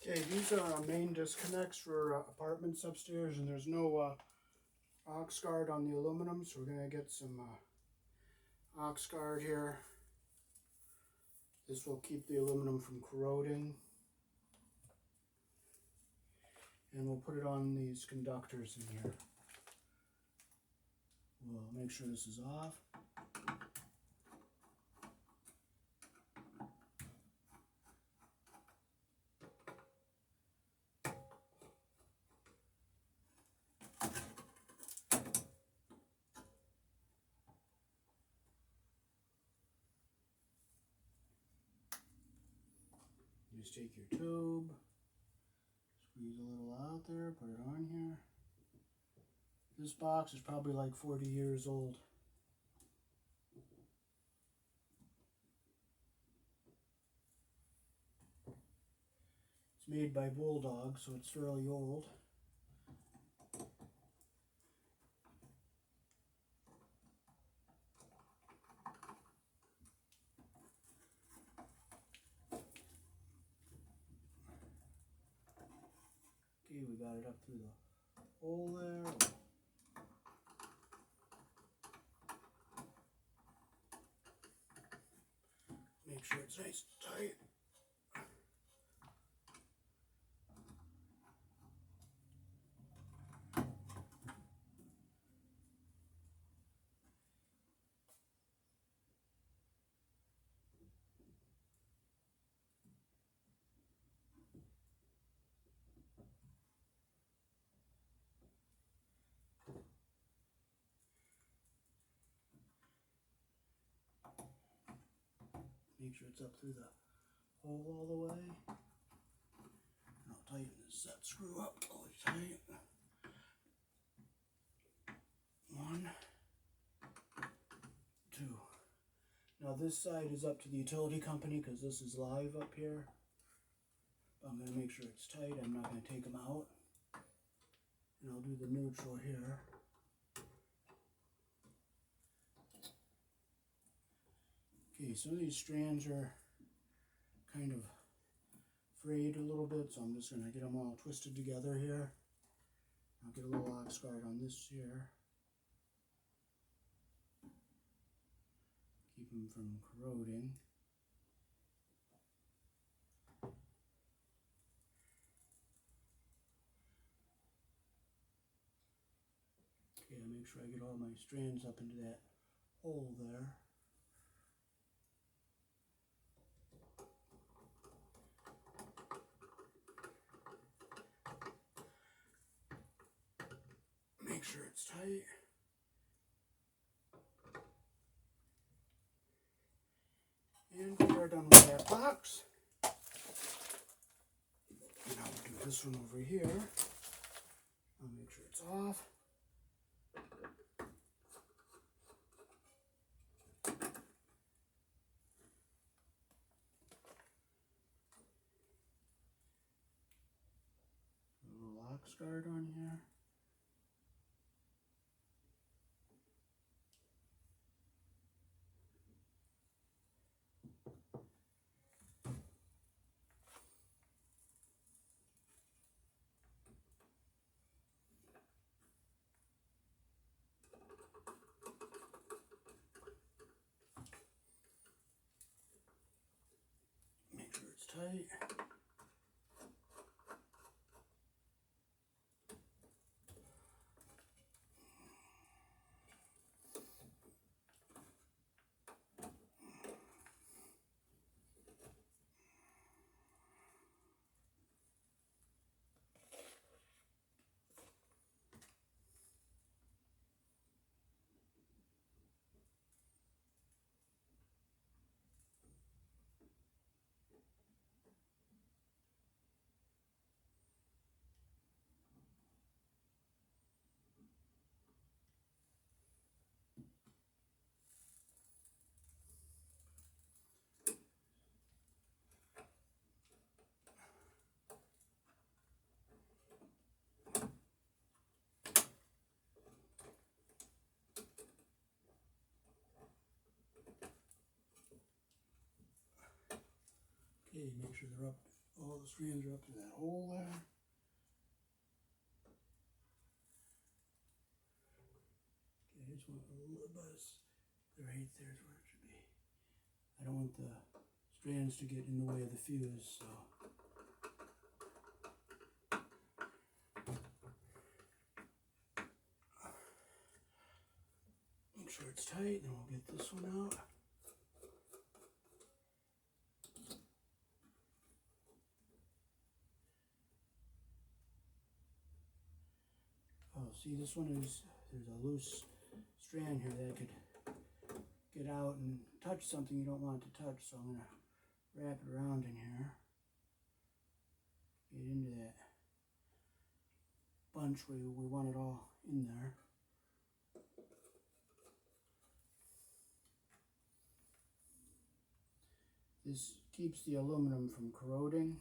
Okay, these are our main disconnects for apartments upstairs, and there's no oxgaurd on the aluminum, so we're going to get some oxgaurd here. This will keep the aluminum from corroding. And we'll put it on these conductors in here. We'll make sure this is off. You just take your tube, squeeze a little out there, put it on here. This box is probably like 40 years old. It's made by Bulldog, so it's fairly old. Okay, we got it up through the hole there. Make sure it's nice and tight. Make sure it's up through the hole all the way. And I'll tighten this set screw up really tight. 1, 2. Now this side is up to the utility company because this is live up here. I'm going to make sure it's tight. I'm not going to take them out. And I'll do the neutral here. Okay, some of these strands are kind of frayed a little bit, so I'm just going to get them all twisted together here. I'll get a little oxgaurd on this here. Keep them from corroding. Okay, I'll make sure I get all my strands up into that hole there. Make sure it's tight. And we are done with that box. And I'll do this one over here. I'll make sure it's off. A little oxgaurd on here. Make sure it's tight. Okay, make sure they're up All the strands are up to that hole there. Okay, I just want a little bit right there's where it should be. I don't want the strands to get in the way of the fuse, so. Make sure it's tight, then we'll get this one out. Oh, see, this one is, there's a loose strand here that could get out and touch something you don't want it to touch, so I'm going to wrap it around in here. Get into that bunch where we want it all in there. This keeps the aluminum from corroding.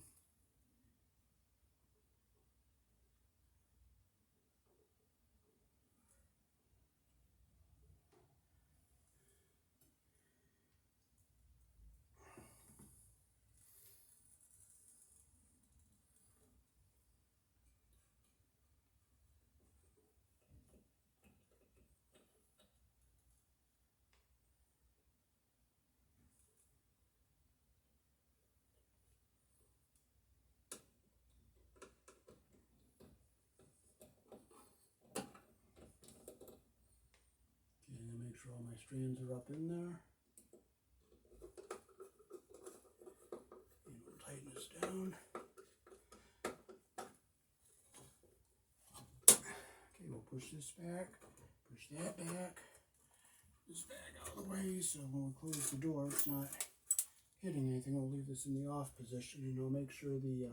Make sure all my strands are up in there. And we'll tighten this down. Okay, we'll push this back, push that back, this back out of the way, so when we close the door it's not hitting anything. We'll leave this in the off position, and I'll make sure the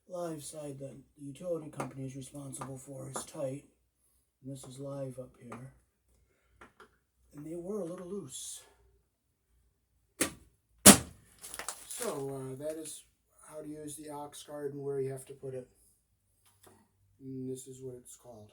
live side that the utility company is responsible for is tight. And this is live up here. And they were a little loose. So that is how to use the oxgaurd and where you have to put it. And this is what it's called.